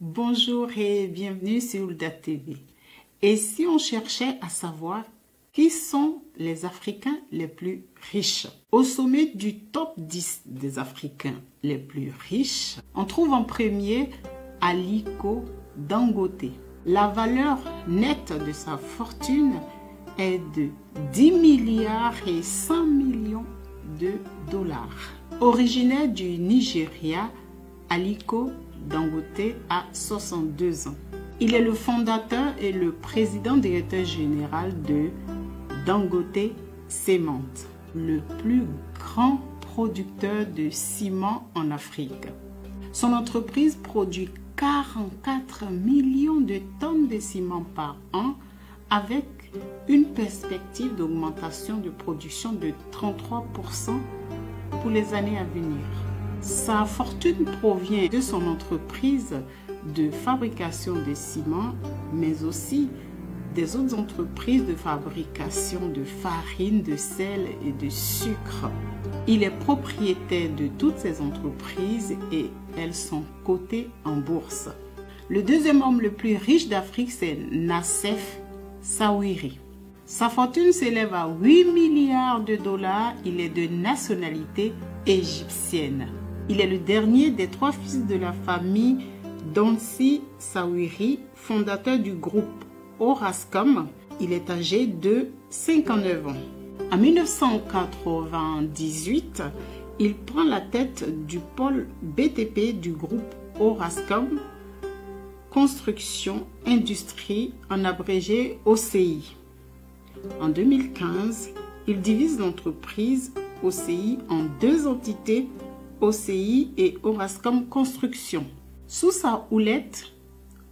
Bonjour et bienvenue sur Oulda TV. Et si on cherchait à savoir qui sont les Africains les plus riches? Au sommet du top 10 des Africains les plus riches, on trouve en premier Aliko Dangote. La valeur nette de sa fortune est de 10 milliards et 100 millions de dollars. Originaire du Nigeria, Aliko Dangote a 62 ans. Il est le fondateur et le président directeur général de Dangote Cement, le plus grand producteur de ciment en Afrique. Son entreprise produit 44 millions de tonnes de ciment par an avec une perspective d'augmentation de production de 33% pour les années à venir. Sa fortune provient de son entreprise de fabrication de ciment, mais aussi des autres entreprises de fabrication de farine, de sel et de sucre. Il est propriétaire de toutes ces entreprises et elles sont cotées en bourse. Le deuxième homme le plus riche d'Afrique, c'est Nassef Sawiris. Sa fortune s'élève à 8 milliards de dollars. Il est de nationalité égyptienne. Il est le dernier des 3 fils de la famille Donsi Sawiris, fondateur du groupe Orascom. Il est âgé de 59 ans. En 1998, il prend la tête du pôle BTP du groupe Orascom, Construction Industrie, en abrégé OCI. En 2015, il divise l'entreprise OCI en 2 entités, OCI et Orascom Construction. Sous sa houlette,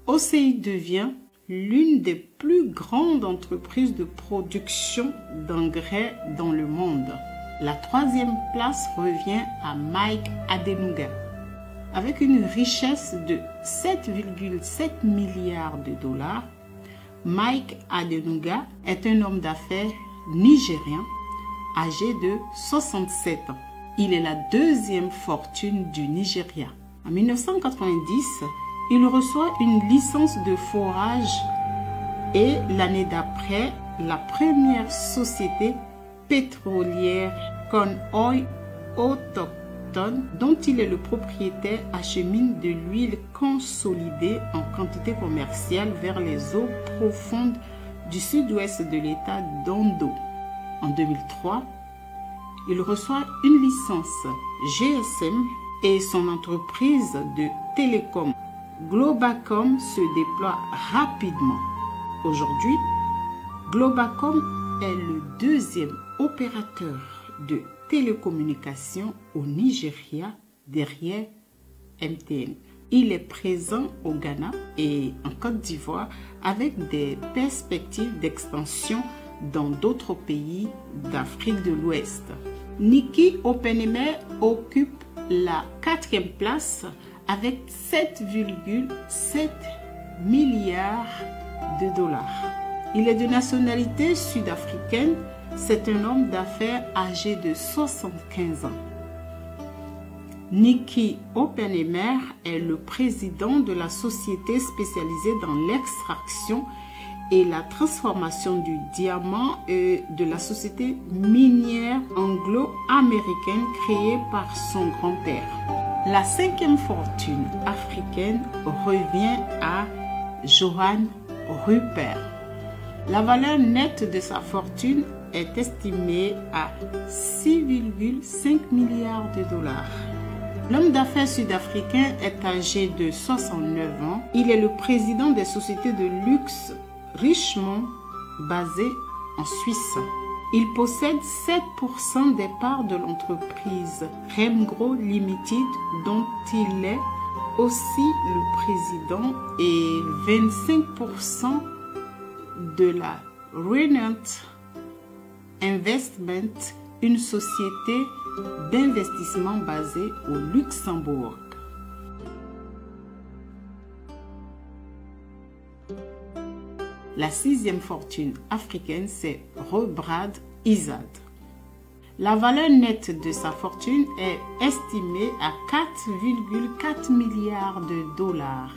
OCI devient l'une des plus grandes entreprises de production d'engrais dans le monde. La 3e place revient à Mike Adenuga. Avec une richesse de 7,7 milliards de dollars, Mike Adenuga est un homme d'affaires nigérien âgé de 67 ans. Il est la 2e fortune du Nigeria. En 1990, il reçoit une licence de forage et l'année d'après, la première société pétrolière Conoil autochtone dont il est le propriétaire achemine de l'huile consolidée en quantité commerciale vers les eaux profondes du sud-ouest de l'État d'Ondo. En 2003, il reçoit une licence GSM et son entreprise de télécom Globacom se déploie rapidement. Aujourd'hui, Globacom est le 2e opérateur de télécommunications au Nigeria derrière MTN. Il est présent au Ghana et en Côte d'Ivoire avec des perspectives d'extension dans d'autres pays d'Afrique de l'Ouest. Niki Oppenheimer occupe la 4e place avec 7,7 milliards de dollars. Il est de nationalité sud-africaine. C'est un homme d'affaires âgé de 75 ans. Niki Oppenheimer est le président de la société spécialisée dans l'extraction et la transformation du diamant et de la société minière anglo-américaine créée par son grand-père. La 5e fortune africaine revient à Johan Rupert. La valeur nette de sa fortune est estimée à 6,5 milliards de dollars. L'homme d'affaires sud-africain est âgé de 69 ans. Il est le président des sociétés de luxe Richemont, basées en Suisse. Il possède 7% des parts de l'entreprise Remgro Limited, dont il est aussi le président, et 25% de la Renant Investment, une société d'investissement basée au Luxembourg. La 6e fortune africaine, c'est Rebrad Izad. La valeur nette de sa fortune est estimée à 4,4 milliards de dollars.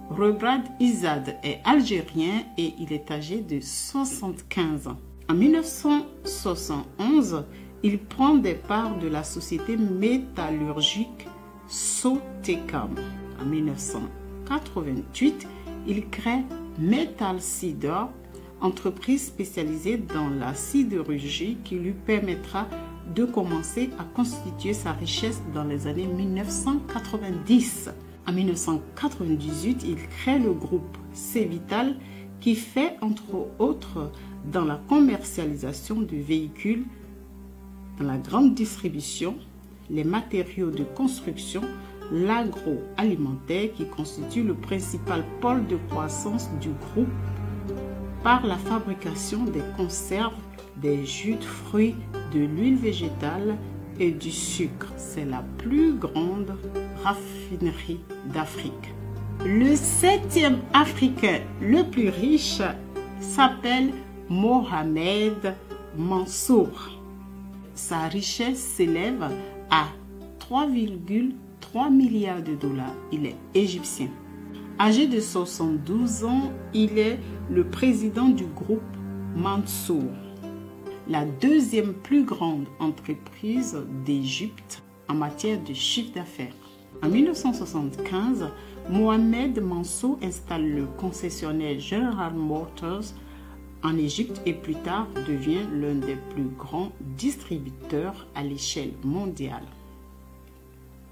Rebrad Izzad est algérien et il est âgé de 75 ans. En 1971, il prend des parts de la société métallurgique Sotecam. En 1988, il crée Metal Seeder, entreprise spécialisée dans la sidérurgie qui lui permettra de commencer à constituer sa richesse dans les années 1990. En 1998, il crée le groupe Cvital qui fait entre autres dans la commercialisation de véhicules, dans la grande distribution, les matériaux de construction, l'agroalimentaire qui constitue le principal pôle de croissance du groupe par la fabrication des conserves, des jus de fruits, de l'huile végétale et du sucre. C'est la plus grande raffinerie d'Afrique. Le 7e Africain le plus riche s'appelle Mohamed Mansour. Sa richesse s'élève à 3,3 milliards de dollars. Il est égyptien. Âgé de 72 ans, il est le président du groupe Mansour, la deuxième plus grande entreprise d'Égypte en matière de chiffre d'affaires. En 1975, Mohamed Mansour installe le concessionnaire General Motors en Égypte et plus tard devient l'un des plus grands distributeurs à l'échelle mondiale.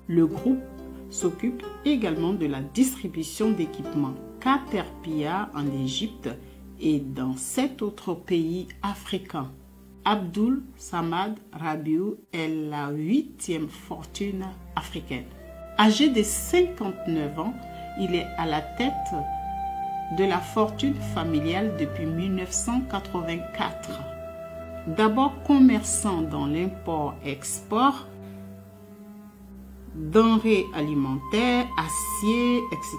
Le groupe s'occupe également de la distribution d'équipements Caterpillar en Égypte et dans 7 autres pays africains. Abdul Samad Rabiou est la 8e fortune africaine. Âgé de 59 ans, il est à la tête de la fortune familiale depuis 1984. D'abord commerçant dans l'import-export, denrées alimentaires, acier, etc.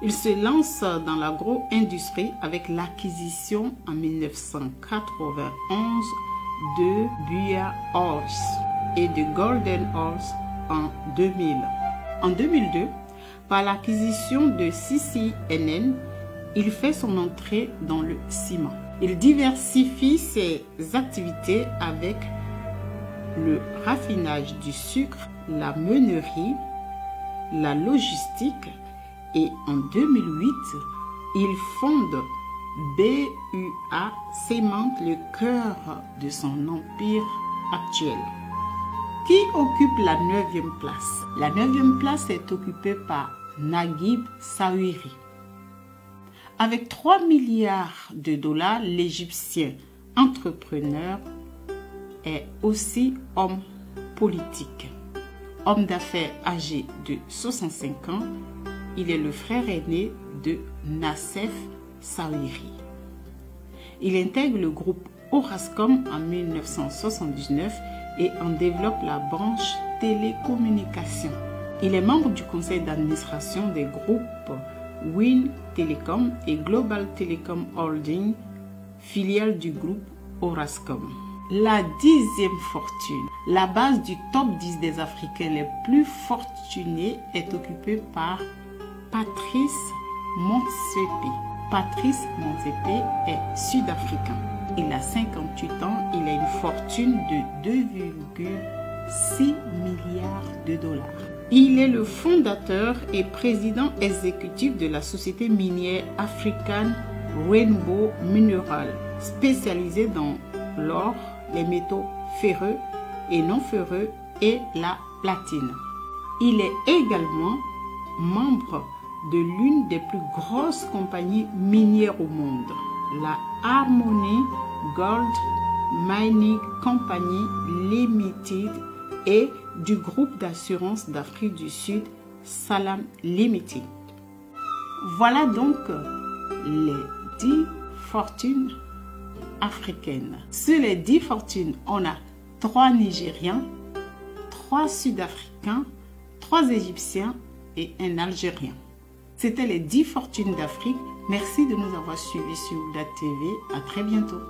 Il se lance dans l'agro-industrie avec l'acquisition en 1991 de Buya Horse et de Golden Horse en 2000. En 2002, par l'acquisition de CCNN, il fait son entrée dans le ciment. Il diversifie ses activités avec le raffinage du sucre, la meunerie, la logistique et en 2008, il fonde BUA Cement, le cœur de son empire actuel. Qui occupe la 9e place? La 9e place est occupée par Naguib Sawiris. Avec 3 milliards de dollars, l'Égyptien entrepreneur est aussi homme politique. Homme d'affaires âgé de 65 ans, il est le frère aîné de Nassef Sawiris. Il intègre le groupe Orascom en 1979 et en développe la branche télécommunications. Il est membre du conseil d'administration des groupes Win Telecom et Global Telecom Holding, filiale du groupe Orascom. La 10e fortune, la base du top 10 des Africains les plus fortunés, est occupée par Patrice Motsepe. Patrice Motsepe est sud-africain. Il a 58 ans, il a une fortune de 2,6 milliards de dollars. Il est le fondateur et président exécutif de la société minière African Rainbow Mineral, spécialisée dans l'or, les métaux ferreux et non ferreux et la platine. Il est également membre de l'une des plus grosses compagnies minières au monde, la Harmony Gold Mining Company Limited et du groupe d'assurance d'Afrique du Sud Salam Limited. Voilà donc les 10 fortunes africaines. Sur les 10 fortunes, on a 3 Nigériens, 3 Sud-Africains, 3 Égyptiens et un Algérien. C'était les 10 fortunes d'Afrique. Merci de nous avoir suivis sur Ouda TV. À très bientôt.